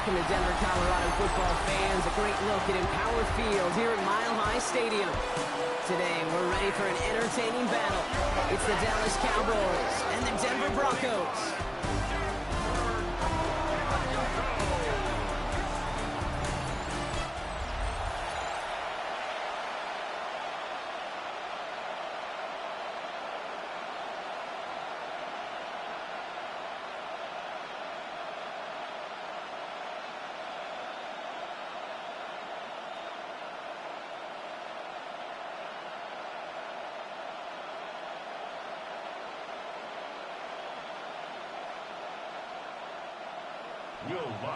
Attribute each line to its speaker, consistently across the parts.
Speaker 1: welcome to Denver, Colorado football fans. A great look at Empower Field here at Mile High Stadium. Today, we're ready for an entertaining battle. It's the Dallas Cowboys and the Denver Broncos.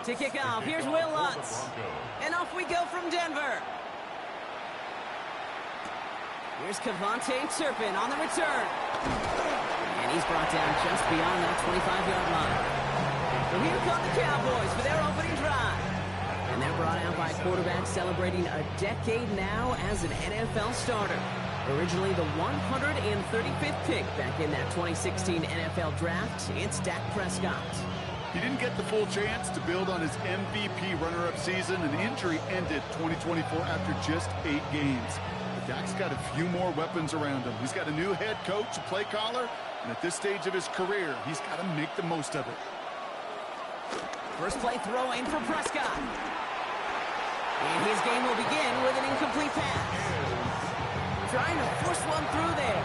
Speaker 1: To kick off, here's Will Lutz. And off we go from Denver. Here's Kevontae Turpin on the return. And he's brought down just beyond that 25-yard line. So here come the Cowboys for their opening drive. And they're brought out by a quarterback celebrating a decade now as an NFL starter. Originally the 135th pick back in that 2016 NFL Draft, it's Dak Prescott.
Speaker 2: He didn't get the full chance to build on his MVP runner-up season. An injury ended 2024 after just 8 games. But Dak's got a few more weapons around him. He's got a new head coach, a play caller, and at this stage of his career, he's got to make the most of it.
Speaker 1: First play throw in for Prescott. And his game will begin with an incomplete pass. Trying to force one through there.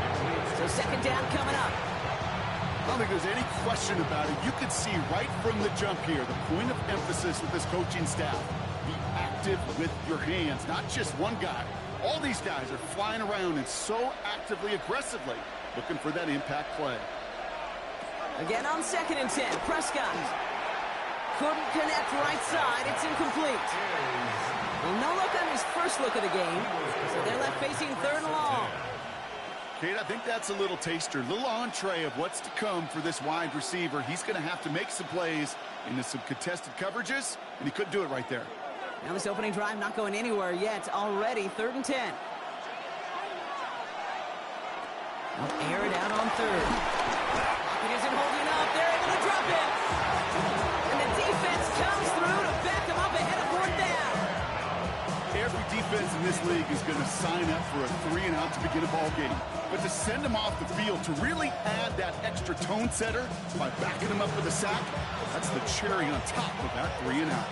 Speaker 1: So second down coming up.
Speaker 2: I don't think there's any question about it. You could see right from the jump here, the point of emphasis with this coaching staff. Be active with your hands, not just one guy. All these guys are flying around and so actively, aggressively looking for that impact play.
Speaker 1: Again on 2nd and 10, Prescott. Couldn't connect right side. It's incomplete. Well, no look on his first look of the game, so they're left facing 3rd and long.
Speaker 2: Kate, I think that's a little taster, a little entree of what's to come for this wide receiver. He's going to have to make some plays into some contested coverages, and he couldn't do it right there.
Speaker 1: Now this opening drive not going anywhere yet. Already 3rd and 10. They'll air it out on 3rd. It isn't holding up. They're able to drop it. And the defense comes through to back them up ahead of 4th down.
Speaker 2: Every defense in this league is going to sign up for a 3-and-out to begin a ball game. But to send them off the field, to really add that extra tone setter by backing them up with a sack, that's the cherry on top of that 3-and-out.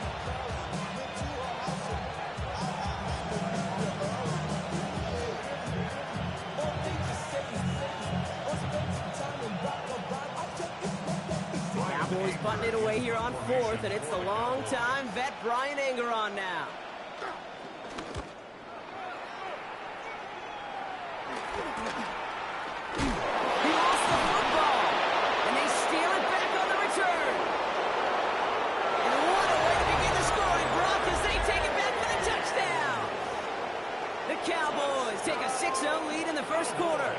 Speaker 1: Cowboys butting it away here on 4th, and it's the long-time vet Brian Anger on now. He lost the football, and they steal it back on the return. And what a way to begin the scoring, Brock, as they take it back for the touchdown. The Cowboys take a 6-0 lead in the first quarter.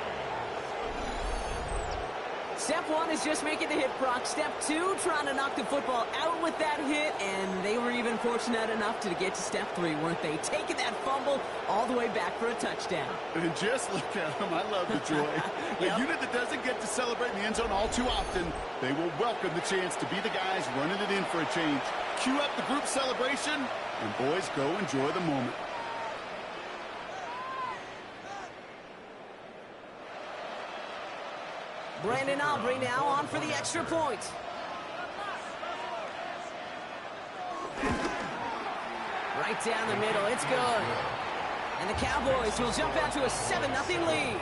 Speaker 1: Step 1 is just making the hit, Brock. Step 2, trying to knock the football out with that hit, and they were even fortunate enough to get to step 3, weren't they? Taking that fumble all the way back for a touchdown.
Speaker 2: And just look at them. I love the joy.
Speaker 1: Yep.
Speaker 2: A unit that doesn't get to celebrate in the end zone all too often, they will welcome the chance to be the guys running it in for a change. Cue up the group celebration, and boys, go enjoy the moment.
Speaker 1: Brandon Aubrey now on for the extra point. Right down the middle, it's good. And the Cowboys will jump out to a 7-0 lead.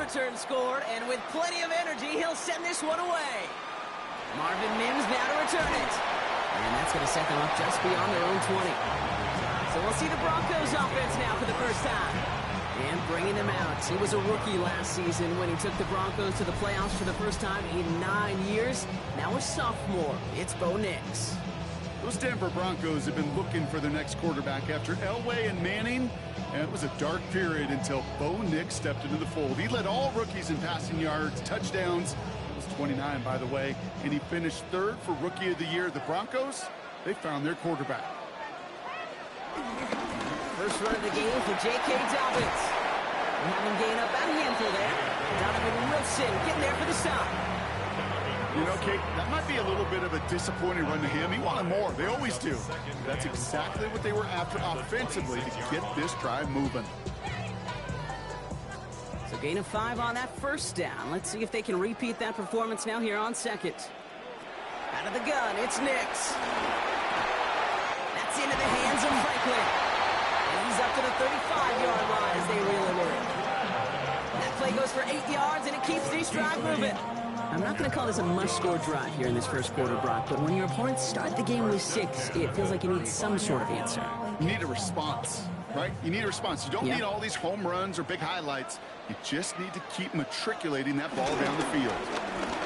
Speaker 1: Return scored, and with plenty of energy, he'll send this one away. Marvin Mims now to return it. And that's going to set them up just beyond their own 20. So we'll see the Broncos offense now for the first time. And bringing him out. He was a rookie last season when he took the Broncos to the playoffs for the first time in 9 years. Now a sophomore. It's Bo Nix.
Speaker 2: Those Denver Broncos have been looking for their next quarterback after Elway and Manning. And it was a dark period until Bo Nix stepped into the fold. He led all rookies in passing yards, touchdowns. It was 29, by the way. And he finished third for Rookie of the Year. The Broncos, they found their quarterback.
Speaker 1: First run of the game for J.K. Dobbins. We have him gain up about a handful there. Donovan Wilson getting there for the stop.
Speaker 2: You know, Kate, that might be a little bit of a disappointing run to him. He wanted more. They always do. That's exactly what they were after offensively to get this drive moving.
Speaker 1: So gain of 5 on that first down. Let's see if they can repeat that performance now here on second. Out of the gun, it's Nix. That's into the hands of Franklin. And he's up to the 35-yard line as they reel him in. That play goes for 8 yards, and it keeps this drive moving. I'm not going to call this a must-score drive here in this first quarter, Brock, but when your opponents start the game with 6, it feels like you need some sort of answer.
Speaker 2: You need a response, right? You need a response. You don't need all these home runs or big highlights. You just need to keep matriculating that ball down the field.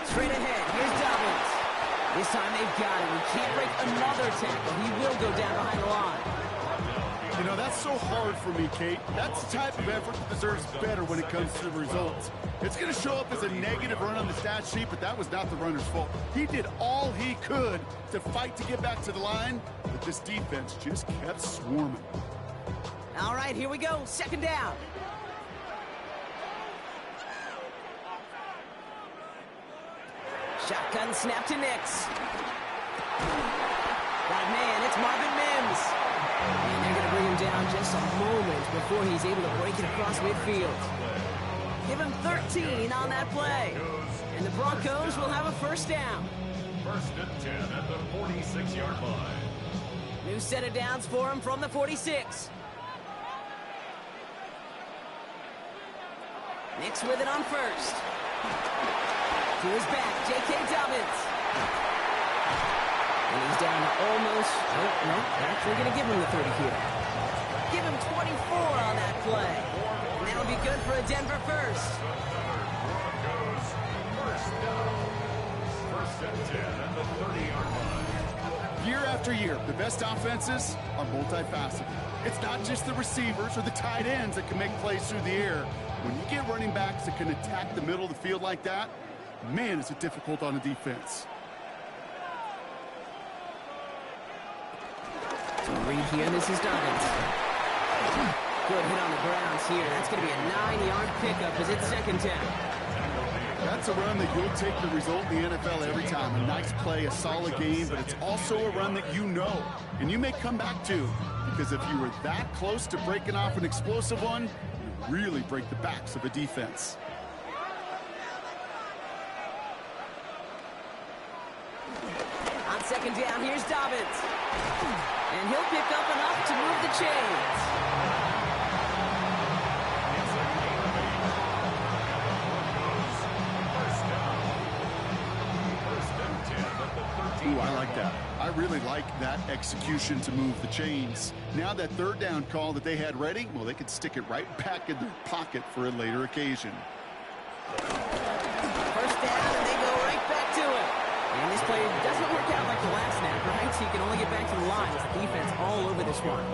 Speaker 1: Straight ahead, here's Dobbins. This time they've got him. He can't break another tackle. He will go down behind the line.
Speaker 2: You know, that's so hard for me, Kate. That's the type of effort that deserves better when it comes to the results. It's going to show up as a negative run on the stat sheet, but that was not the runner's fault. He did all he could to fight to get back to the line, but this defense just kept swarming.
Speaker 1: All right, here we go. Second down. Shotgun snap to Nix. Got a man, it's Marvin Mims. And they're going to bring him down just a moment before he's able to break it across midfield. Give him 13 on that play. And the Broncos will have a first down.
Speaker 3: First and 10 at the 46-yard line.
Speaker 1: New set of downs for him from the 46. Nix with it on first. To his back, J.K. Dobbins. And he's down to almost, no, actually going to give him the 30 here. Give him 24 on that play. And that'll be good for a Denver first.
Speaker 3: Broncos, first down. First and 10 at the 30-yard line.
Speaker 2: Year after year, the best offenses are multifaceted. It's not just the receivers or the tight ends that can make plays through the air. When you get running backs that can attack the middle of the field like that, man, is it difficult on a defense.
Speaker 1: So read here, this is Dobbins. Good hit on the grounds here. That's going to be a 9-yard pickup as it's second down.
Speaker 2: That's a run that you'll take the result in the NFL every time. A nice play, a solid game, but it's also a run that you know, and you may come back to, because if you were that close to breaking off an explosive one, you really break the backs of a defense.
Speaker 1: On second down, here's Dobbins. And he'll pick up enough to move the chains.
Speaker 2: Ooh, I like that. I really like that execution to move the chains. Now that third down call that they had ready, well, they could stick it right back in their pocket for a later occasion.
Speaker 1: First down, and they go right back to it. And this play doesn't work out like the last snap, right? So you can only get back to the line. It's the defense all over this one.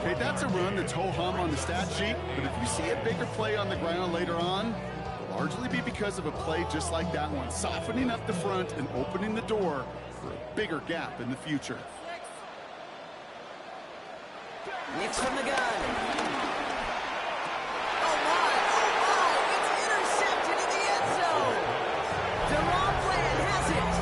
Speaker 2: Okay, that's a run that's ho-hum on the stat sheet, but if you see a bigger play on the ground later on, it'll largely be because of a play just like that one, softening up the front and opening the door for a bigger gap in the future.
Speaker 1: Nix from the gun. Oh my, it's intercepted in the end zone. Deron Bland has it.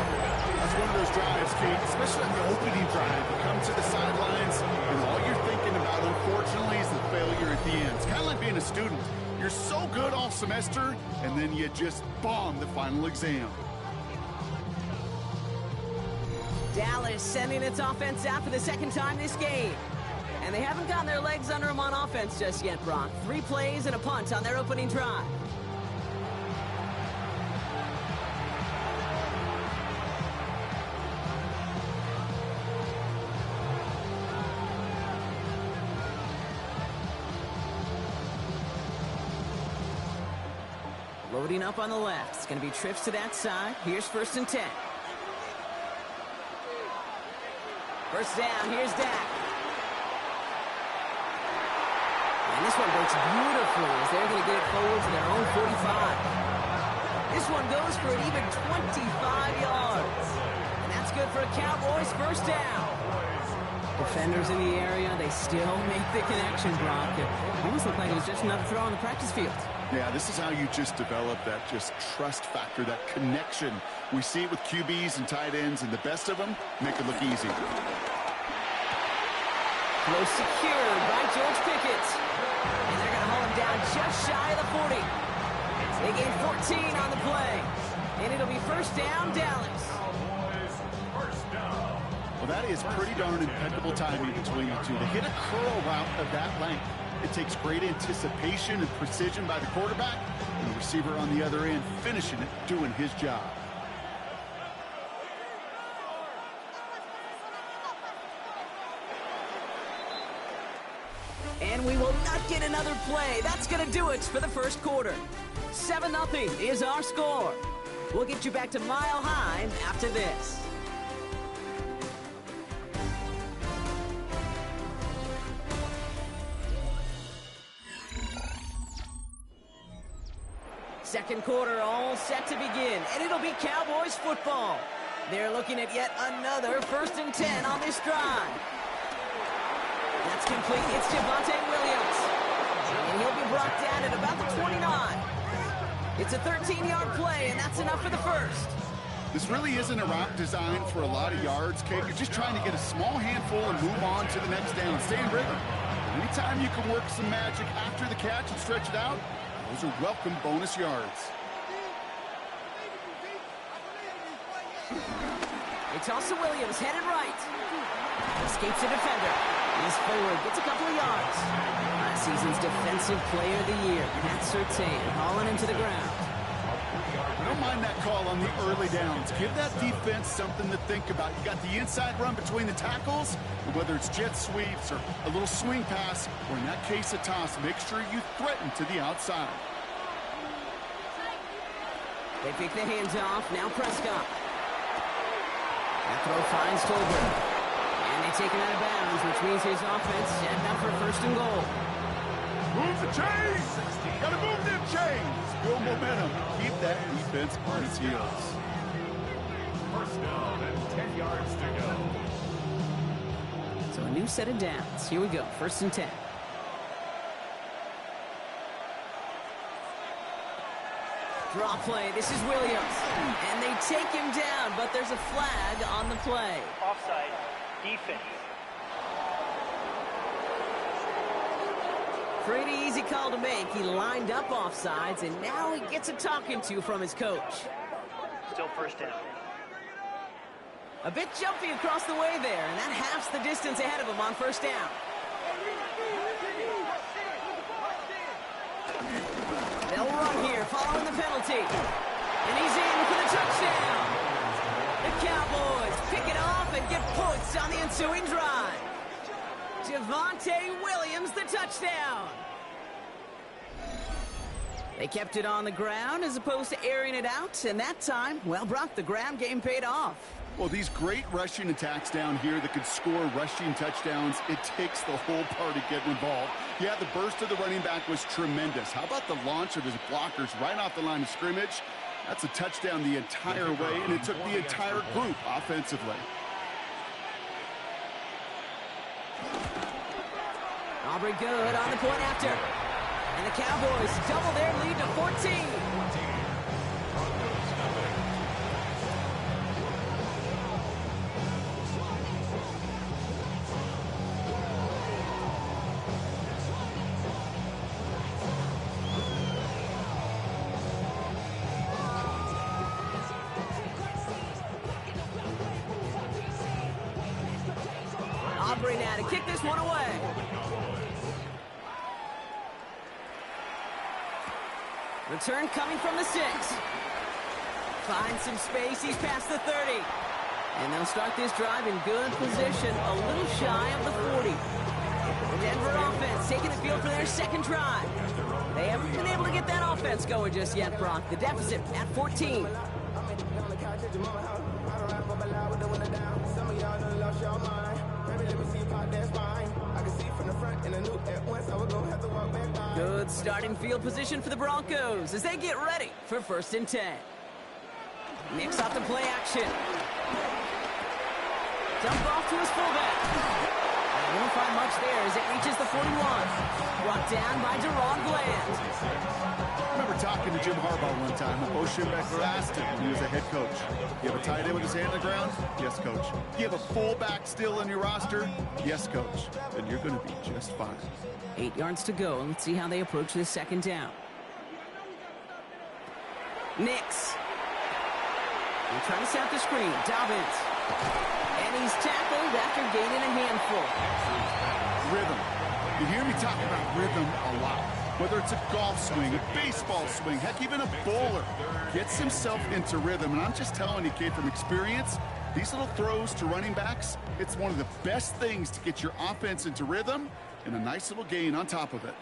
Speaker 2: That's one of those drives, Kate, especially on the opening drive. You come to the sidelines, and all you're thinking about, unfortunately, is the failure at the end. It's kind of like being a student. You're so good all semester, and then you just bomb the final exam.
Speaker 1: Dallas sending its offense out for the second time this game. And they haven't gotten their legs under them on offense just yet, Brock. 3 plays and a punt on their opening drive. Loading up on the left. It's going to be trips to that side. Here's 1st and 10. First down. Here's Dak. And this one breaks beautifully as they're going to get it forward to their own 45. This one goes for an even 25 yards. And that's good for a Cowboys first down. Defenders in the area, they still make the connection, Brock. It almost looked like it was just another throw on the practice field.
Speaker 2: Yeah, this is how you just develop that just trust factor, that connection. We see it with QBs and tight ends, and the best of them make it look easy.
Speaker 1: Close secured by George Pickens. And they're going to hold him down just shy of the 40. They gain 14 on the play. And it'll be first down, Dallas.
Speaker 2: Well, that is pretty darn impeccable timing between the two. To hit a curl route of that length, it takes great anticipation and precision by the quarterback, and the receiver on the other end finishing it, doing his job.
Speaker 1: And we will not get another play. That's going to do it for the first quarter. 7-0 is our score. We'll get you back to Mile High after this. Second quarter all set to begin, and it'll be Cowboys football. They're looking at yet another 1st and 10 on this drive. That's complete. It's Javonte Williams. And he'll be brought down at about the 29. It's a 13-yard play, and that's enough for the first.
Speaker 2: This really isn't a route designed for a lot of yards, Kate. You're just trying to get a small handful and move on to the next down. Stay in rhythm. Anytime you can work some magic after the catch and stretch it out, those are welcome bonus yards.
Speaker 1: They toss to Williams, headed right. Escapes a defender. He's forward, gets a couple of yards. Last season's Defensive Player of the Year, Pat Surtain, hauling him to the ground.
Speaker 2: I don't mind that call on the early downs. Give that defense something to think about. You got the inside run between the tackles, and whether it's jet sweeps or a little swing pass, or in that case a toss, make sure you threaten to the outside.
Speaker 1: They pick the hands off, now Prescott. That throw finds Tolbert. And they take him out of bounds, which means his offense setting up for 1st and goal.
Speaker 2: Move the chains! Gotta move them chains! Build momentum. Keep that defense on its heels.
Speaker 3: First down and 10 yards to go.
Speaker 1: So a new set of downs. Here we go, 1st and 10. Draw play, this is Williams. And they take him down, but there's a flag on the play.
Speaker 4: Offside, defense.
Speaker 1: Pretty easy call to make. He lined up offsides, and now he gets a talking to from his coach.
Speaker 4: Still first down.
Speaker 1: A bit jumpy across the way there, and that halves the distance ahead of him on 1st down. They'll run here following the penalty. And he's in for the touchdown. The Cowboys pick it off and get points on the ensuing drive. Javonte Williams, the touchdown. They kept it on the ground as opposed to airing it out. And that time, well, Brock, the ground game paid off.
Speaker 2: Well, these great rushing attacks down here that could score rushing touchdowns, it takes the whole party getting involved. Yeah, the burst of the running back was tremendous. How about the launch of his blockers right off the line of scrimmage? That's a touchdown the entire way, and it took the entire group offensively.
Speaker 1: Aubrey good on the point after. And the Cowboys double their lead to 14. Aubrey now to kick this one away. Return coming from the 6. Finds some space. He's past the 30. And they'll start this drive in good position, a little shy of the 40. Denver offense taking the field for their second drive. They haven't been able to get that offense going just yet, Brock. The deficit at 14. Good starting field position for the Broncos as they get ready for 1st and 10. Mix off the play action. Dump off to his fullback. Won't find much there as it reaches the 41. Brought down by Deron Bland.
Speaker 2: I remember talking to Jim Harbaugh one time. Bo Schembechler asked him when he was a head coach, you have a tight end with his hand on the ground? Yes, coach. You have a fullback still in your roster? Yes, coach. Then you're going to be just fine.
Speaker 1: 8 yards to go. Let's see how they approach this 2nd down. Nix. They're trying to set up the screen. Dobbins. And he's tackled after gaining a handful.
Speaker 2: Rhythm. You hear me talk about rhythm a lot. Whether it's a golf swing, a baseball swing, heck, even a bowler gets himself into rhythm. And I'm just telling you, kid, from experience, these little throws to running backs, it's one of the best things to get your offense into rhythm and a nice little gain on top of it.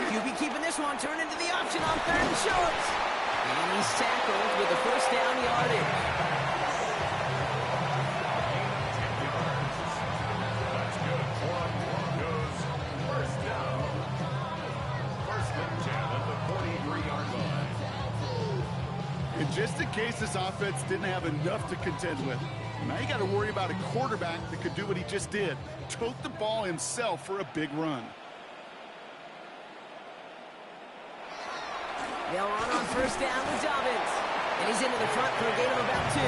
Speaker 1: QB keeping this one, turn into the option on 3rd and short. And he's tackled with the 1st down yardage.
Speaker 3: That's good for Broncos. 1st down. 1st and 10 at the 43-yard line.
Speaker 2: And just in case this offense didn't have enough to contend with, now you got to worry about a quarterback that could do what he just did, tote the ball himself for a big run.
Speaker 1: They'll run on 1st down with Dobbins. And he's into the front for a gain of about 2.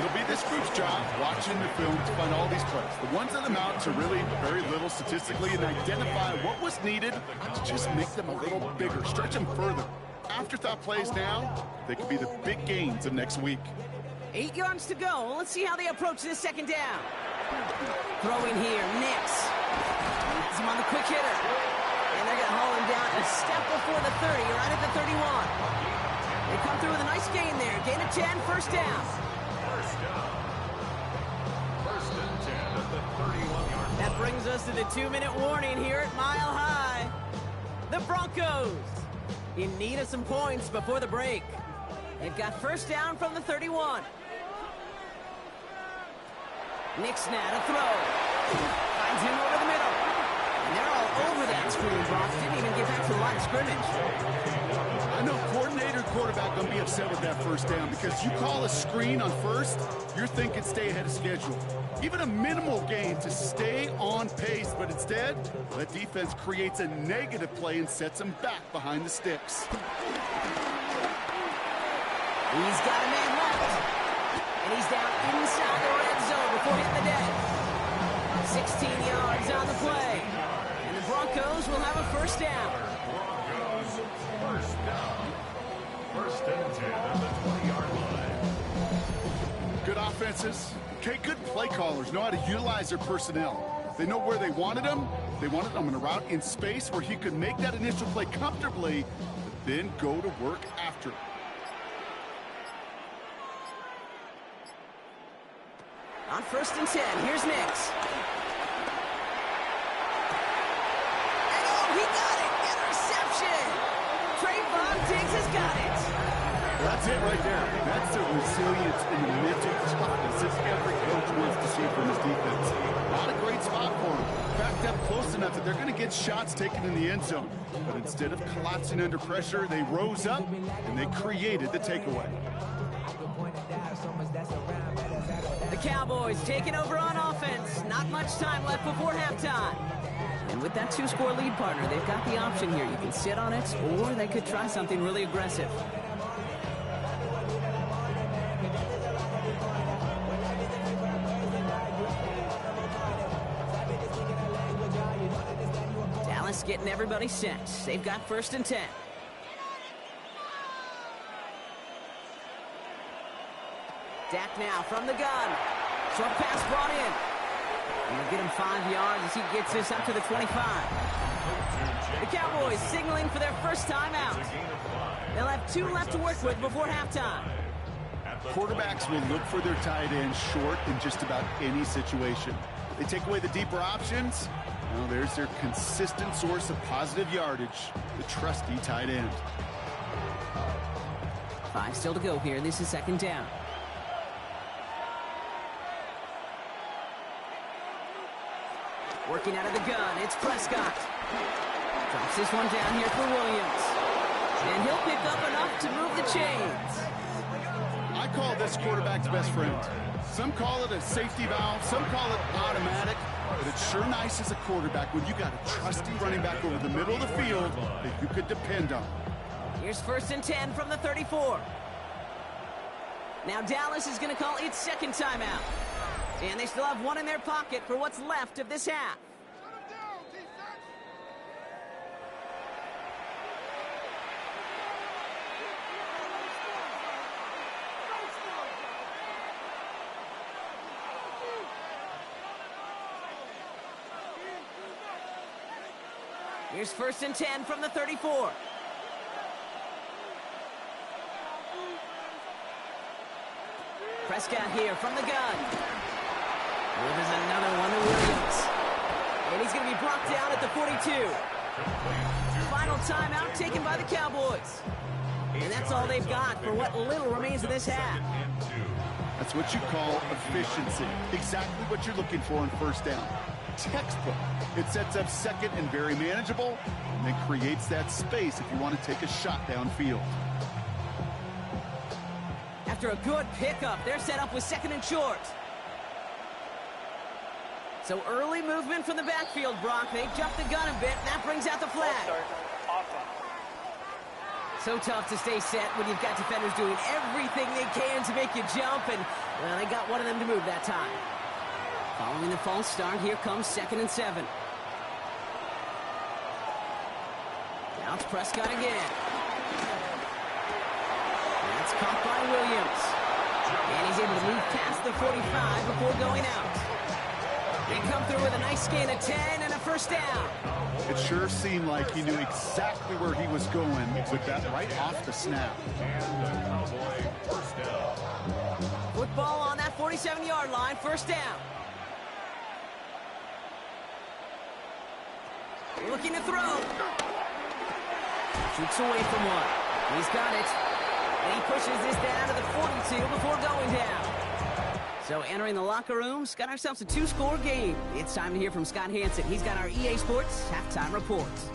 Speaker 2: It'll be this group's job watching the film to find all these plays. The ones that amount to really very little statistically and identify what was needed to just make them a little bigger, stretch them further. Afterthought plays now, they could be the big gains of next week.
Speaker 1: 8 yards to go. Let's see how they approach this 2nd down. Throwing here, Nix. He's him on the quick hitter. And they're going to haul him down a step before the 30, right at the 31. They come through with a nice gain there. Gain of 10, 1st down.
Speaker 3: 1st down. 1st and 10 at the 31-yard line.
Speaker 1: That brings us to the 2-minute warning here at Mile High. The Broncos in need of some points before the break. They've got 1st down from the 31. Nix now to throw. Finds him over the middle. And they're all over that screen, Brock. Didn't even get back to the line of scrimmage.
Speaker 2: I know coordinator quarterback going to be upset with that 1st down because you call a screen on 1st, you're thinking stay ahead of schedule. Even a minimal gain to stay on pace, but instead, that defense creates a negative play and sets them back behind the sticks.
Speaker 1: He's got a man left. And he's down inside the red zone before hitting the deck. 16 yards on the play. And the Broncos will have a 1st down.
Speaker 3: Broncos, 1st down. 1st and 10 at the 20-yard line.
Speaker 2: Good offenses, okay, good play callers know how to utilize their personnel. They know where they wanted him. They wanted him in a route in space where he could make that initial play comfortably, but then go to work after it.
Speaker 1: On 1st and 10, here's Nix. And oh, he got it! Interception! Trayvon Diggs has got it!
Speaker 2: That's it right there. That's the resilience and the mental toughness that every coach wants to see from his defense. Not a great spot for him. Backed up close enough that they're going to get shots taken in the end zone. But instead of collapsing under pressure, they rose up and they created the takeaway.
Speaker 1: The Cowboys taking over on offense. Not much time left before halftime. And with that 2-score lead, partner, they've got the option here. You can sit on it, or they could try something really aggressive. Dallas getting everybody set. They've got 1st and 10. Dak now from the gun. Short pass brought in. And they'll get him 5 yards as he gets this up to the 25. The Cowboys signaling for their first time out. They'll have 2 left to work with before halftime.
Speaker 3: At
Speaker 2: Quarterbacks will look for their tight end short in just about any situation. They take away the deeper options. Well, there's their consistent source of positive yardage, the trusty tight end.
Speaker 1: 5 still to go here. This is second down. Working out of the gun, it's Prescott. Drops this one down here for Williams. And he'll pick up enough to move the chains.
Speaker 2: I call this quarterback's best friend. Some call it a safety valve, some call it automatic, but it's sure nice as a quarterback when you got a trusty running back over the middle of the field that you could depend on.
Speaker 1: Here's 1st and 10 from the 34. Now Dallas is going to call its second timeout. And they still have one in their pocket for what's left of this half. Here's 1st and 10 from the 34. Prescott here from the gun. Well, there's another one to Williams. And he's going to be brought down at the 42. Final timeout taken by the Cowboys. And that's all they've got for what little remains of this half.
Speaker 2: That's what you call efficiency. Exactly what you're looking for on first down. Textbook. It sets up second and very manageable, and then creates that space if you want to take a shot downfield.
Speaker 1: After a good pickup, they're set up with second and short. So early movement from the backfield, Brock. They jumped the gun a bit, and that brings out the flag. So tough to stay set when you've got defenders doing everything they can to make you jump, and well, they got one of them to move that time. Following the false start, here comes 2nd and 7. Now it's Prescott again. That's caught by Williams. And he's able to move past the 45 before going out. They come through with a nice gain of 10 and a first down.
Speaker 2: It sure seemed like he knew exactly where he was going with that right off the snap.
Speaker 1: Football on that 47-yard line, first down. Looking to throw. Shoots away from one. He's got it. And he pushes this down to the 42 before going down. So entering the locker rooms, got ourselves a 2-score game. It's time to hear from Scott Hansen. He's got our EA Sports halftime reports.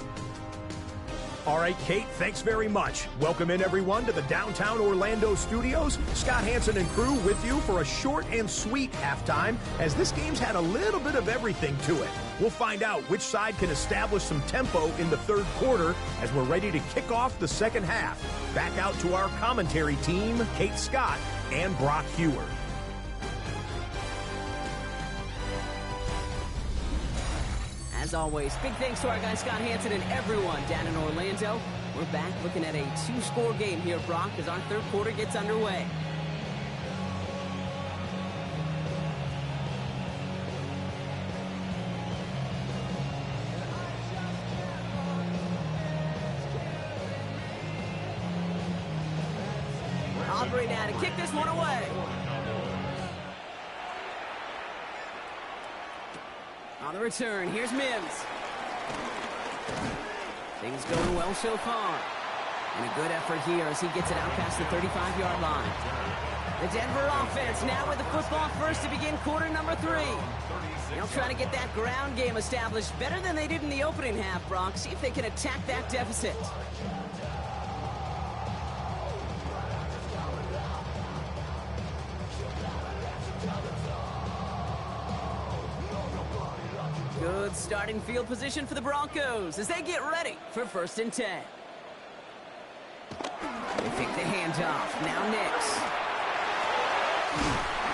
Speaker 5: All right, Kate, thanks very much. Welcome in, everyone, to the downtown Orlando studios. Scott Hansen and crew with you for a short and sweet halftime, as this game's had a little bit of everything to it. We'll find out which side can establish some tempo in the third quarter as we're ready to kick off the second half. Back out to our commentary team, Kate Scott and Brock Hewer.
Speaker 1: As always, big thanks to our guy Scott Hansen and everyone down in Orlando. We're back looking at a 2-score game here, Brock, as our third quarter gets underway. Aubrey now to kick this one away. On the return, here's Mims. Things going well so far. And a good effort here as he gets it out past the 35-yard line. The Denver offense now with the football first to begin quarter number 3. They'll try to get that ground game established better than they did in the opening half, Brock. See if they can attack that deficit. Good starting field position for the Broncos as they get ready for 1st and 10. They take the handoff. Now Nix.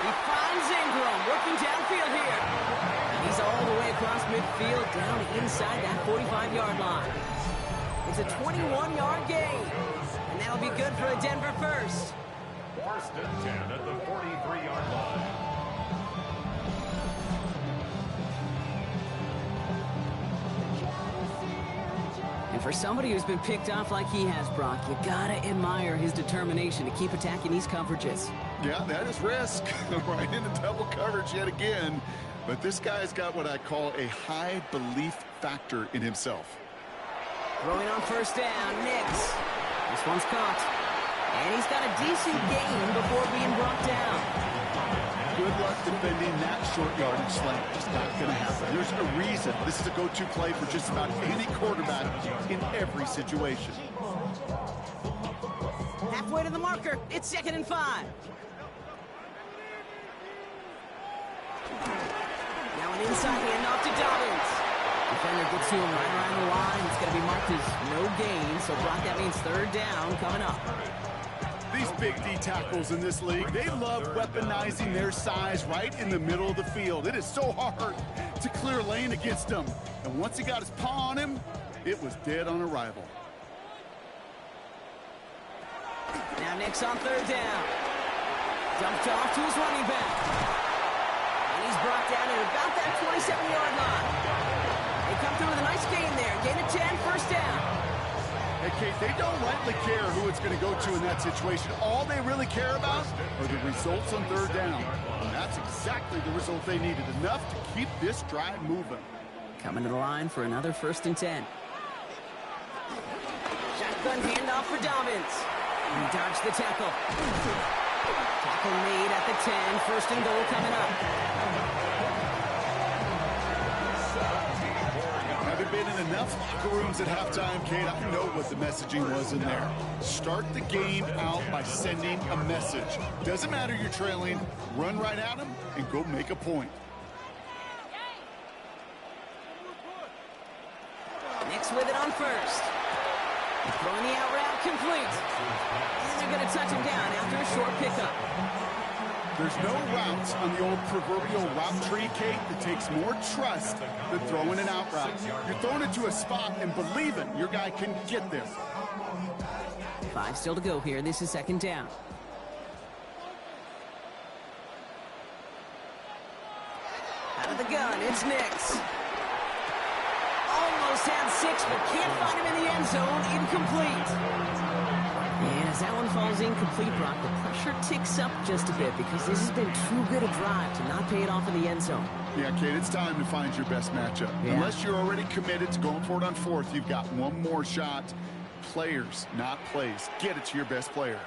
Speaker 1: He finds Ingram working downfield here. And he's all the way across midfield down inside that 45-yard line. It's a 21-yard gain. And that'll be good for a Denver first.
Speaker 3: 1st and 10 at the 43-yard line.
Speaker 1: And for somebody who's been picked off like he has, Brock, you gotta admire his determination to keep attacking these coverages.
Speaker 2: Yeah, that is risk. Right into double coverage yet again. But this guy's got what I call a high belief factor in himself.
Speaker 1: Throwing on first down, Nix. This one's caught. And he's got a decent gain before being brought down.
Speaker 2: Good luck defending that short yardage slant. Just not going to happen. There's a reason this is a go-to play for just about any quarterback in every situation.
Speaker 1: Halfway to the marker. It's 2nd and 5. Now an inside handoff to Dobbins. Defender gets to him right around the line. It's going to be marked as no gain. So, Brock, that means 3rd down coming up.
Speaker 2: These big D tackles in this league, they love weaponizing their size right in the middle of the field. It is so hard to clear lane against them. And once he got his paw on him, it was dead on arrival.
Speaker 1: Now Nix on 3rd down. Dumped off to his running back. And he's brought down at about that 27-yard line. They come through with a nice gain there. Gain of 10, 1st down.
Speaker 2: Hey, Kate, they don't rightly care who it's going to go to in that situation. All they really care about are the results on 3rd down. And that's exactly the result they needed. Enough to keep this drive moving.
Speaker 1: Coming to the line for another 1st and 10. Shotgun handoff for Dobbins. He dodged the tackle. Tackle made at the 10. 1st and goal coming up.
Speaker 2: Having been in enough locker rooms at halftime, Kate, I know what the messaging was in there. Start the game out by sending a message. Doesn't matter you're trailing, run right at them and go make a point.
Speaker 1: Nix with it on 1st. Throwing the out route complete. And they're going to touch him down after a short pickup.
Speaker 2: There's no routes on the old proverbial route tree, Kate, that takes more trust than throwing an out route. You're throwing it to a spot and believing your guy can get there.
Speaker 1: 5 still to go here. This is 2nd down. Out of the gun, it's Nix. Almost had 6, but can't find him in the end zone. Incomplete. And as that one falls incomplete, Brock, the pressure ticks up just a bit because this has been too good a drive to not pay it off in the end zone.
Speaker 2: Yeah, Kate, it's time to find your best matchup. Yeah. Unless you're already committed to going for it on 4th, you've got one more shot. Players, not plays. Get it to your best player.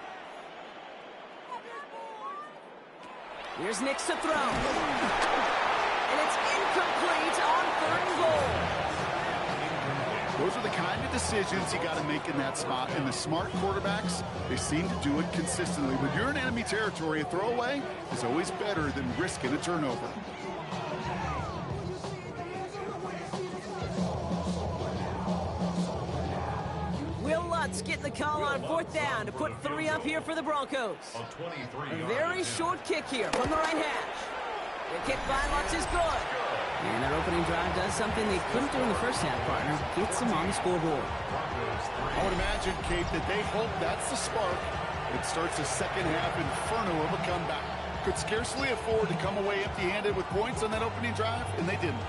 Speaker 1: Here's Nix to throw. And it's incomplete on 3rd and goal.
Speaker 2: Those are the kind of decisions you got to make in that spot. And the smart quarterbacks, they seem to do it consistently. When you're in enemy territory, a throwaway is always better than risking a turnover.
Speaker 1: Will Lutz getting the call on 4th down to put 3 up here for the Broncos. A very short kick here from the right hash. The kick by Lutz is good. And their opening drive does something they couldn't do in the 1st half, partner. Gets them on the scoreboard.
Speaker 2: I would imagine, Kate, that they hope that's the spark that starts a 2nd half inferno of a comeback. Could scarcely afford to come away empty-handed with points on that opening drive, and they didn't.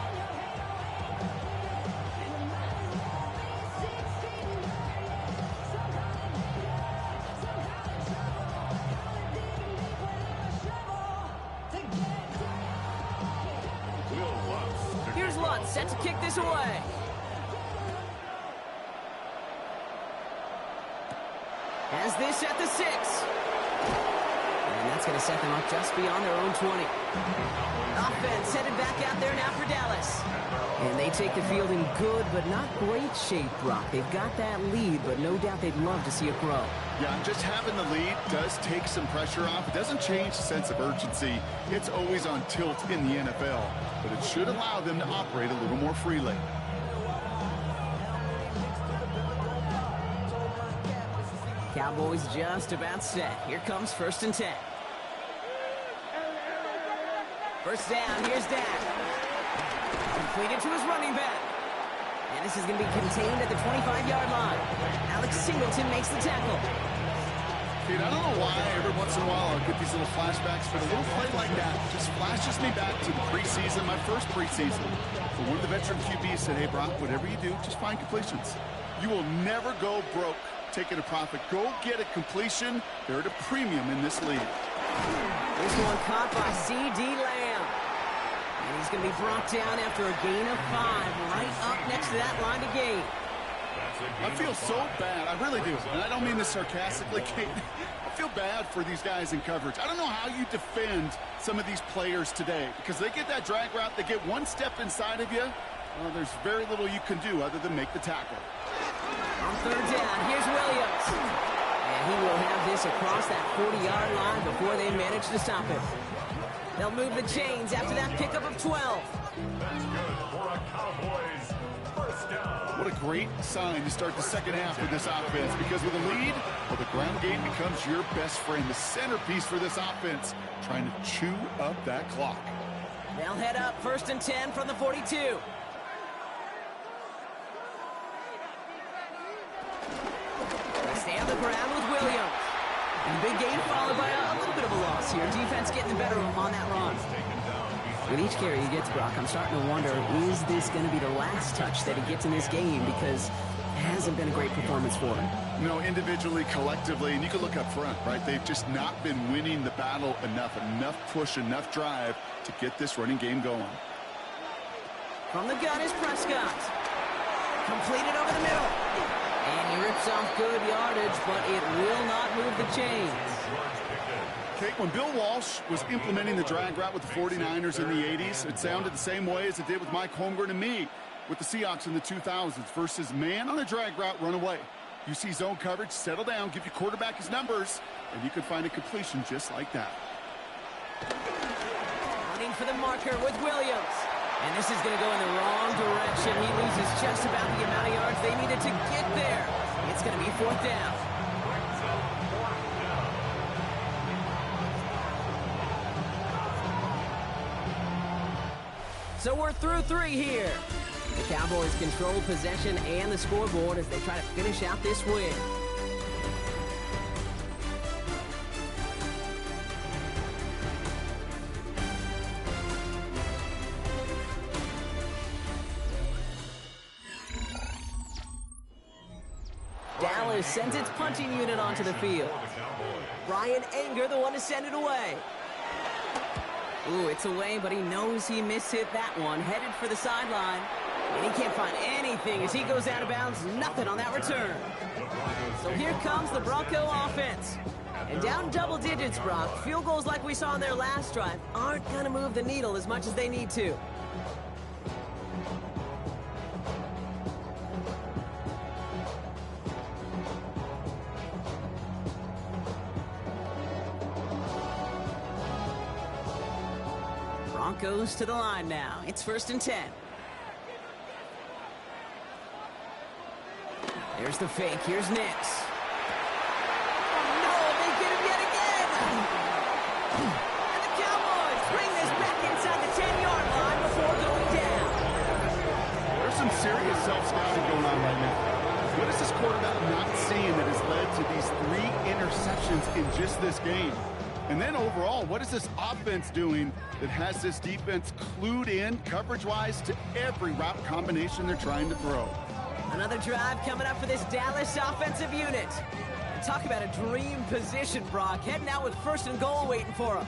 Speaker 1: Here's Lutz, set to kick this away. Has this at the 6. And that's going to set them up just beyond their own 20. Offense headed back out there now for Dallas. And they take the field in good but not great shape, Brock. They've got that lead, but no doubt they'd love to see it grow.
Speaker 2: Yeah, just having the lead does take some pressure off. It doesn't change the sense of urgency. It's always on tilt in the NFL, but it should allow them to operate a little more freely.
Speaker 1: Cowboys just about set. Here comes 1st and 10. 1st down, here's Dak. Completed to his running back. And this is going to be contained at the 25-yard line. Alex Singleton makes the tackle.
Speaker 2: Dude, I don't know why every once in a while I'll get these little flashbacks, but a little play like that just flashes me back to the preseason, my first preseason. But one of the veteran QBs said, hey, Brock, whatever you do, just find completions. You will never go broke taking a profit. Go get a completion. They're at a premium in this league.
Speaker 1: This one caught by C.D. Lamb. And he's going to be brought down after a gain of 5, right up next to that line to gain.
Speaker 2: I feel so bad. I really do. And I don't mean this sarcastically, Kate. I feel bad for these guys in coverage. I don't know how you defend some of these players today because they get that drag route, they get one step inside of you. Well, there's very little you can do other than make the tackle.
Speaker 1: On third down, here's Williams. And he will have this across that 40-yard line before they manage to stop him. They'll move the chains after that pickup of 12.
Speaker 3: That's good for a Cowboys first down.
Speaker 2: What a great sign to start the second half with this offense because with a lead, well, the ground game becomes your best friend, the centerpiece for this offense, trying to chew up that clock.
Speaker 1: They'll head up 1st and 10 from the 42. They stay on the ground with Williams. And big gain followed by a little bit of a loss here. Defense getting the better of him on that run. With each carry he gets, Brock, I'm starting to wonder, is this going to be the last touch that he gets in this game? Because it hasn't been a great performance for him.
Speaker 2: No, individually, collectively, and you can look up front, right? They've just not been winning the battle enough push, enough drive to get this running game going.
Speaker 1: From the gun is Prescott. Completed over the middle. And he rips off good yardage, but it will not move the chains.
Speaker 2: Kate, when Bill Walsh was implementing the drag route with the 49ers in the 80s, it sounded the same way as it did with Mike Holmgren and me with the Seahawks in the 2000s versus man on a drag route, run away. You see zone coverage, settle down, give your quarterback his numbers, and you can find a completion just like that.
Speaker 1: Running for the marker with Williams. And this is going to go in the wrong direction. He loses just about the amount of yards they needed to get there. It's going to be 4th down. So we're through 3 here. The Cowboys control possession and the scoreboard as they try to finish out this win. Dallas sends its punting unit onto the field. Brian Anger, the one to send it away. Ooh, it's away, but he knows he mishit that one. Headed for the sideline. And he can't find anything as he goes out of bounds. Nothing on that return. So here comes the Bronco offense. And down double digits, Brock. Field goals like we saw in their last drive aren't going to move the needle as much as they need to. Broncos to the line now. It's 1st and 10. There's the fake. Here's Nix. Oh, no, they get him yet again. And the Cowboys bring this back inside the 10-yard line before going down.
Speaker 2: There's some serious self-scouting going on right now. What is this quarterback not seeing that has led to these 3 interceptions in just this game? And then overall, what is this offense doing that has this defense clued in coverage-wise to every route combination they're trying to throw?
Speaker 1: Another drive coming up for this Dallas offensive unit. And talk about a dream position, Brock. Heading out with 1st and goal waiting for him.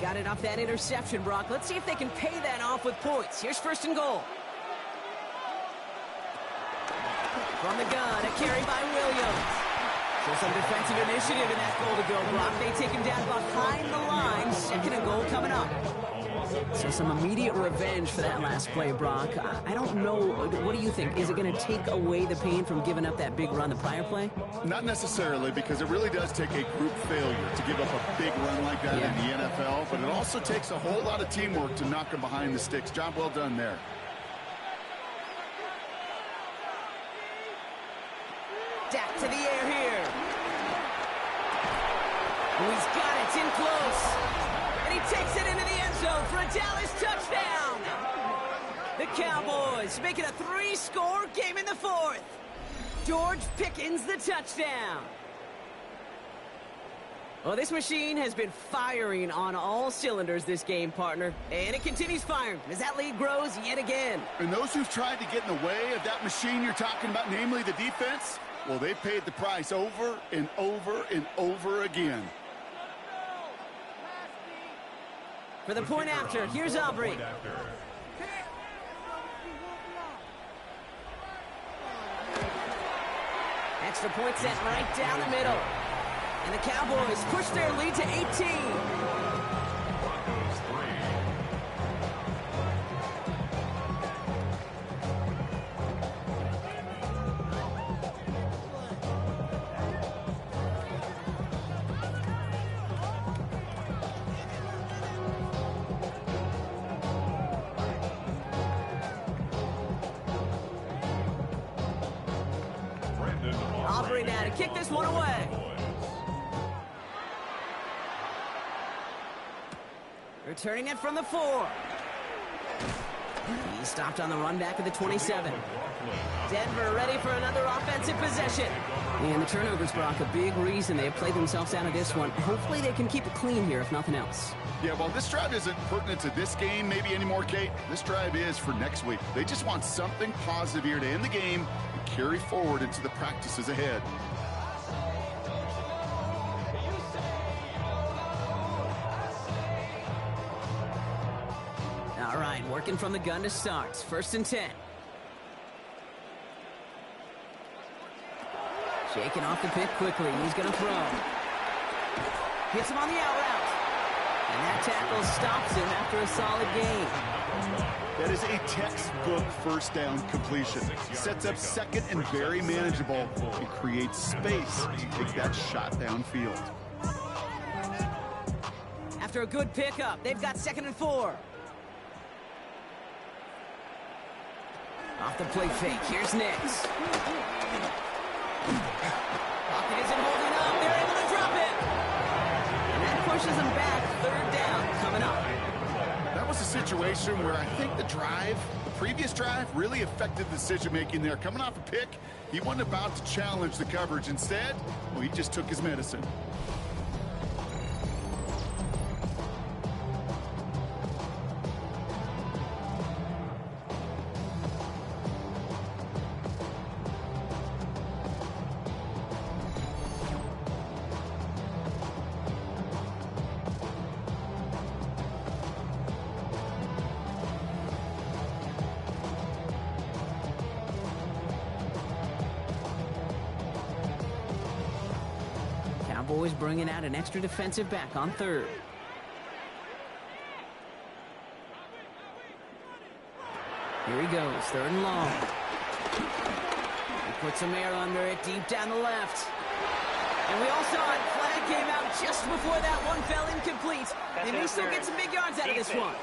Speaker 1: Got it off that interception, Brock. Let's see if they can pay that off with points. Here's 1st and goal. From the gun, a carry by Williams. So some defensive initiative in that goal to go, Brock. They take him down behind the line. 2nd and goal coming up. So some immediate revenge for that last play, Brock. I don't know. What do you think? Is it going to take away the pain from giving up that big run the prior play?
Speaker 2: Not necessarily, because it really does take a group failure to give up a big run like that in the NFL. But it also takes a whole lot of teamwork to knock them behind the sticks. Job well done there.
Speaker 1: Dak to the air here. Oh, he's got it. It's in close. And he takes it into the end zone for a Dallas touchdown. The Cowboys make it a 3-score game in the 4th. George Pickens the touchdown. Well, this machine has been firing on all cylinders this game, partner. And it continues firing as that lead grows yet again.
Speaker 2: And those who've tried to get in the way of that machine you're talking about, namely the defense, well, they've paid the price over and over and over again.
Speaker 1: For the point after, here's Aubrey. Extra point sent right down the middle. And the Cowboys push their lead to 18.
Speaker 3: Broncos 3.
Speaker 1: Aubrey now to kick this one away. Returning it from the 4. He stopped on the run back of the 27. Denver ready for another offensive possession. And the turnovers, Brock, a big reason they have played themselves out of this one. Hopefully they can keep it clean here, if nothing else.
Speaker 2: Yeah, well, this drive isn't pertinent to this game maybe anymore, Kate. This drive is for next week. They just want something positive here to end the game and carry forward into the practices ahead.
Speaker 1: All right, working from the gun to start. 1st and 10. Shaking off the pick quickly. He's going to throw. Hits him on the out route. And that tackle stops him after a solid gain.
Speaker 2: That is a textbook first down completion. Sets up second and very manageable and creates space to take that shot downfield.
Speaker 1: After a good pickup, they've got 2nd and 4. Off the play fake, here's Nix. Pocket isn't holding up, they're able to drop it. And that pushes them back, 3rd down coming up.
Speaker 2: That was a situation where I think the previous drive, really affected the decision-making there. Coming off a pick, he wasn't about to challenge the coverage. Instead, well, he just took his medicine.
Speaker 1: Cowboys bringing out an extra defensive back on 3rd. Here he goes, 3rd and long. He puts some air under it, deep down the left. And we all saw it, flag came out just before that one fell incomplete. They may still get some big yards out of this one.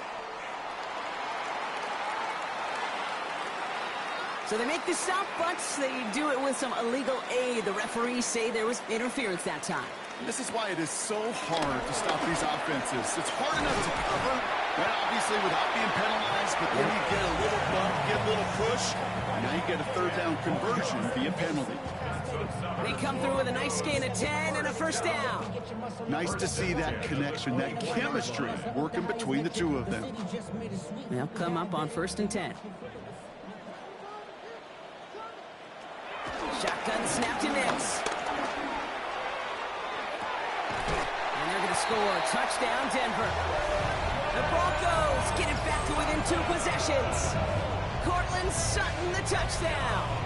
Speaker 1: So they make the stop, but they do it with some illegal aid. The referees say there was interference that time.
Speaker 2: This is why it is so hard to stop these offenses. It's hard enough to cover, right, obviously, without being penalized, but then you get a little bump, get a little push, and now you get a 3rd down conversion via penalty.
Speaker 1: They come through with a nice gain of 10 and a 1st down.
Speaker 2: Nice to see that connection, that chemistry working between the two of them.
Speaker 1: They'll come up on 1st and 10. Shotgun snap to Nix. And they're going to score. Touchdown, Denver. The Broncos get it back to within 2 possessions. Cortland Sutton, the touchdown.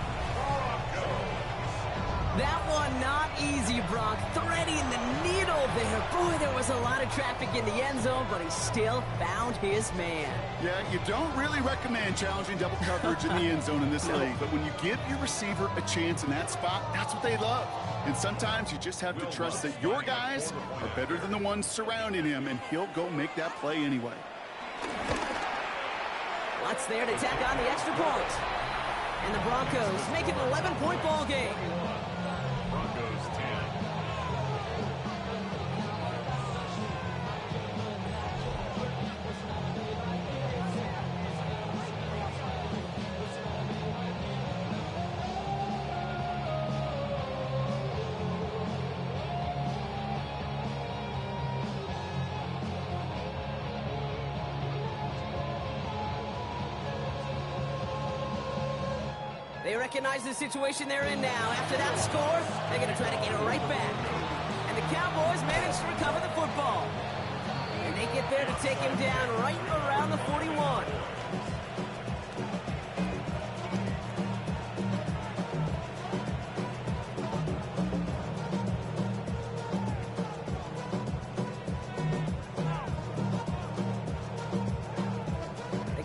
Speaker 1: That one not easy, Brock. Threading the needle there. Boy, there was a lot of traffic in the end zone, but he still found his man.
Speaker 2: Yeah, you don't really recommend challenging double coverage in the end zone in this league, but when you give your receiver a chance in that spot, that's what they love. And sometimes you just have to trust that your guys are better than the ones surrounding him, and he'll go make that play anyway.
Speaker 1: What's there to tack on the extra point? And the Broncos make it an 11-point ball game.
Speaker 3: Broncos 10.
Speaker 1: They recognize the situation they're in now. After that score, they're going to try to get it right back. And the Cowboys manage to recover the football. And they get there to take him down right around the 41.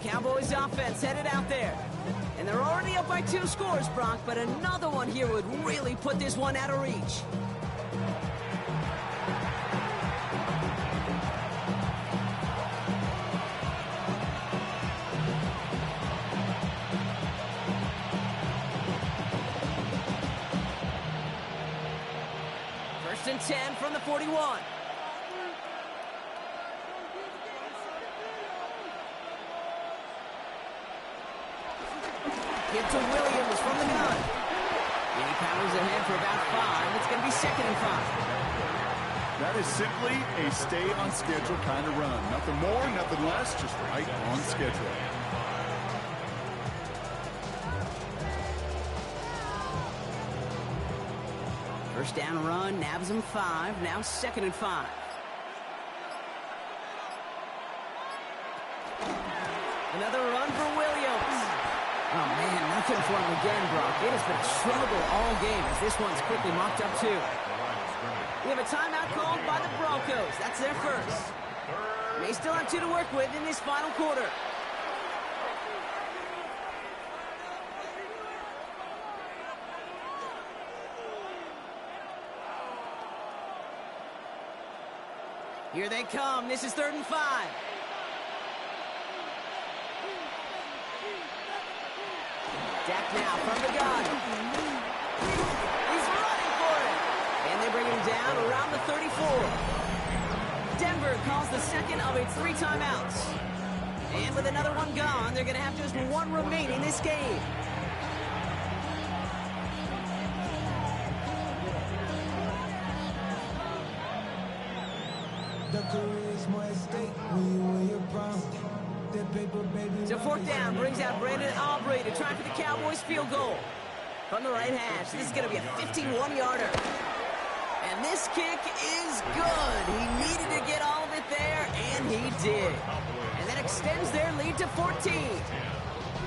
Speaker 1: Cowboys offense headed out there. And they're already up by 2 scores, Brock, but another one here would really put this one out of reach. First and 10 from the 41. Give to Williams from the gun. And he powers ahead for about 5. It's going to be 2nd and 5.
Speaker 2: That is simply a stay-on-schedule kind of run. Nothing more, nothing less, just right on schedule.
Speaker 1: First down run, nabs him 5. Now 2nd and 5. Another run for Williams. Oh, man, nothing for him again, Brock. It has been a struggle all game as this one's quickly mocked up, too. We have a timeout called by the Broncos. That's their first. They still have 2 to work with in this final quarter. Here they come. This is 3rd and 5. Dak now from the gun. He's running for it. And they bring him down around the 34. Denver calls the second of its 3 timeouts. And with another one gone, they're going to have just 1 remaining this game. So 4th down brings out Brandon Aubrey to try for the Cowboys field goal. From the right hash, this is going to be a 51-yarder. And this kick is good. He needed to get all of it there, and he did. And that extends their lead to 14.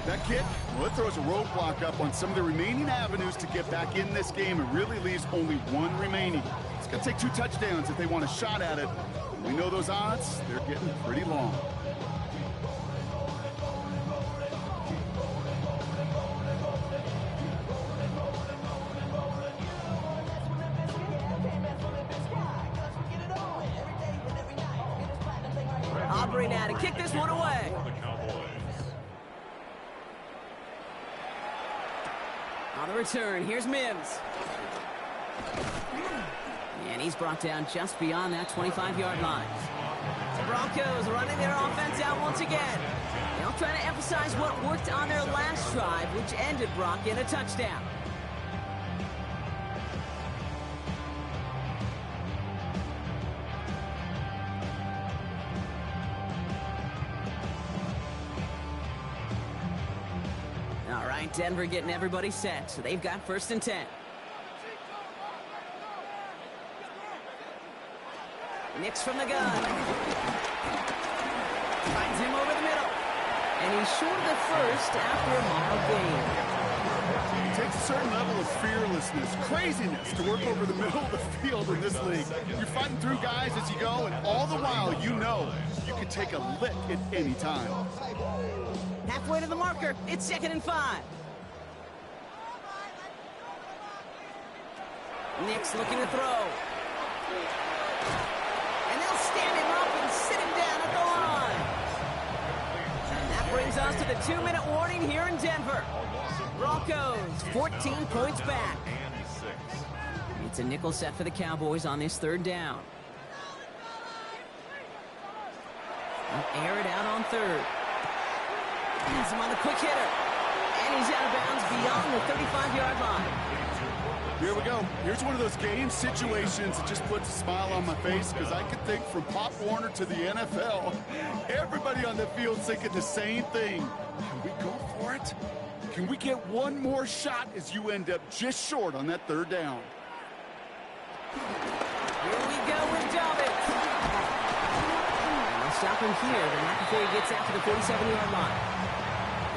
Speaker 2: That kick, well, it throws a roadblock up on some of the remaining avenues to get back in this game. It really leaves only 1 remaining. It's going to take 2 touchdowns if they want a shot at it. We know those odds, they're getting pretty long.
Speaker 1: Aubrey now to kick this one away. On the return, here's Mims. And he's brought down just beyond that 25-yard line. The Broncos running their offense out once again. They'll try to emphasize what worked on their last drive, which ended Brock in a touchdown. All right, Denver getting everybody set, so they've got 1st and 10. Nix from the gun. Finds him over the middle. And he's short of the first after a mild gain.
Speaker 2: It takes a certain level of fearlessness, craziness to work over the middle of the field in this league. You're fighting through guys as you go, and all the while you know you can take a lick at any time.
Speaker 1: Halfway to the marker. It's 2nd and 5. Nix looking to throw. And they'll stand him up and sit him down at the line. That brings us to the 2-minute warning here in Denver. Broncos 14 points back. It's a nickel set for the Cowboys on this 3rd down. They'll air it out on 3rd. Has him on the quick hitter. And he's out of bounds beyond the 35-yard line.
Speaker 2: Here we go. Here's one of those game situations that just puts a smile on my face because I can think from Pop Warner to the NFL, everybody on the field thinking the same thing. Can we go for it? Can we get one more shot as you end up just short on that third down?
Speaker 1: Here we go with Dobbins. And they'll stop him here, but not before he gets out to the 47-yard line.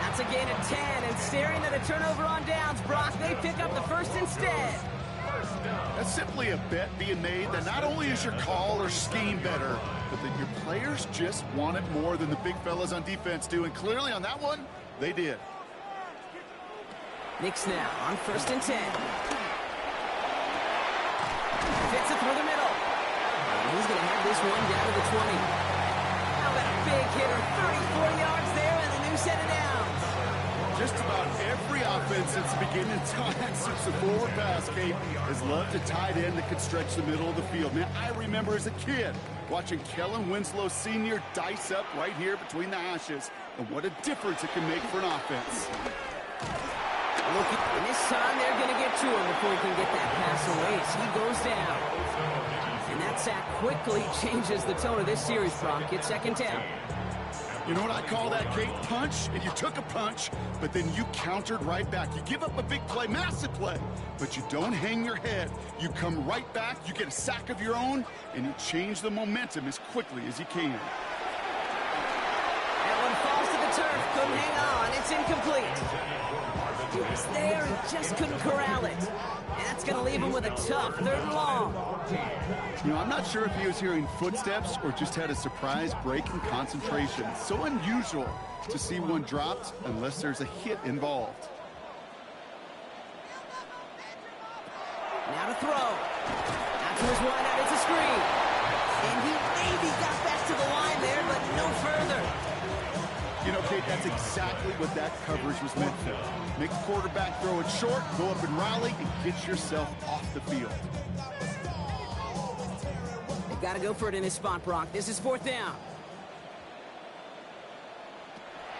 Speaker 1: That's a gain of 10, and staring at a turnover on downs, Brock, they pick up the first instead.
Speaker 2: That's simply a bet being made that not only is your call or scheme better, but that your players just want it more than the big fellas on defense do, and clearly on that one, they did.
Speaker 1: Knicks now on 1st and 10. Fits it through the middle. And he's going to have this one down to the 20. How about a big hitter? 34 yards there and a new set of downs.
Speaker 2: Just about every offense since the beginning of time, since the forward pass, Kate, has loved a tight end that could stretch the middle of the field. Man, I remember as a kid watching Kellen Winslow Sr. dice up right here between the hashes, and what a difference it can make for an offense.
Speaker 1: Look, and this time they're going to get to him before he can get that pass away as he goes down. And that sack quickly changes the tone of this series, Brock. It's 2nd down.
Speaker 2: You know what I call that, Kate? Punch, and you took a punch, but then you countered right back. You give up a big play, massive play, but you don't hang your head. You come right back, you get a sack of your own, and you change the momentum as quickly as you can.
Speaker 1: That one falls to the turf, couldn't hang on, it's incomplete. He was there, he just couldn't corral it. And that's going to leave him with a tough 3rd and long.
Speaker 2: You know, I'm not sure if he was hearing footsteps or just had a surprise break in concentration. So unusual to see one dropped unless there's a hit involved.
Speaker 1: Now to throw. Out to his wideout, it's a screen. And he maybe got back to the line there, but no further.
Speaker 2: You know, Kate, that's exactly what that coverage was meant for. Make the quarterback throw it short, go up and rally, and get yourself off the field.
Speaker 1: They've got to go for it in his spot, Brock. This is 4th down.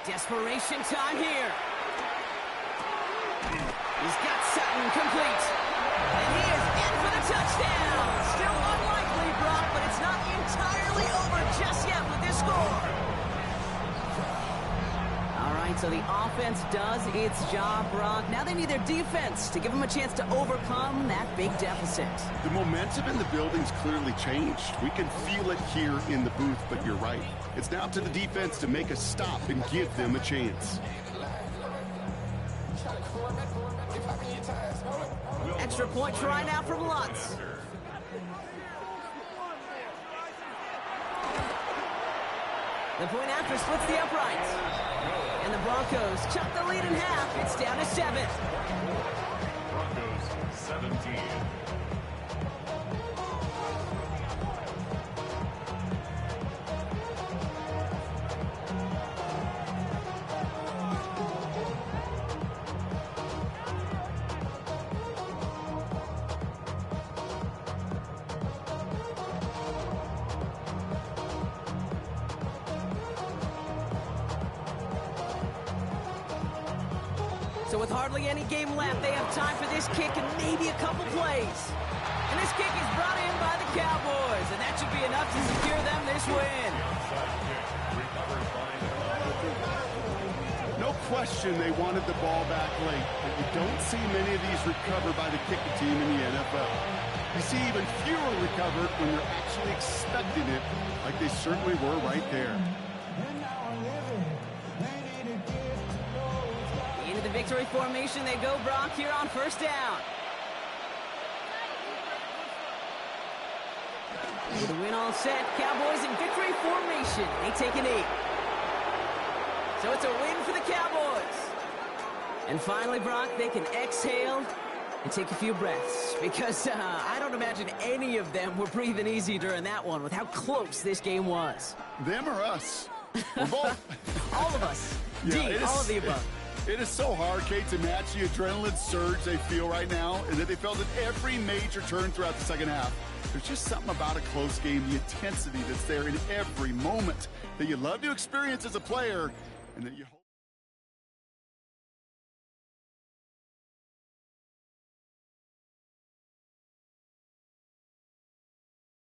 Speaker 1: Desperation time here. He's got Sutton complete. And he is in for the touchdown. Still unlikely, Brock, but it's not entirely over just yet with this score. All right, so the offense does its job, Brock. Now they need their defense to give them a chance to overcome that big deficit.
Speaker 2: The momentum in the building's clearly changed. We can feel it here in the booth, but you're right. It's now up to the defense to make a stop and give them a chance.
Speaker 1: Extra point try now from Lutz. The point after splits the uprights. And the Broncos chuck the lead in half. It's down to 7.
Speaker 3: Broncos 17.
Speaker 1: So with hardly any game left, they have time for this kick and maybe a couple plays. And this kick is brought in by the Cowboys, and that should be enough to secure them this win.
Speaker 2: No question they wanted the ball back late, but you don't see many of these recovered by the kicking team in the NFL. You see even fewer recovered when they're actually expecting it, like they certainly were right there.
Speaker 1: Into the victory formation they go, Brock, here on 1st down. With the win all set, Cowboys in victory formation. They take an 8. So it's a win for the Cowboys. And finally, Brock, they can exhale and take a few breaths. Because I don't imagine any of them were breathing easy during that one with how close this game was.
Speaker 2: Them or us? We're both.
Speaker 1: All of us.
Speaker 2: Yeah,
Speaker 1: all of the above.
Speaker 2: It is so hard, Kate, to match the adrenaline surge they feel right now, and that they felt at every major turn throughout the second half. There's just something about a close game, the intensity that's there in every moment that you love to experience as a player, and that you hope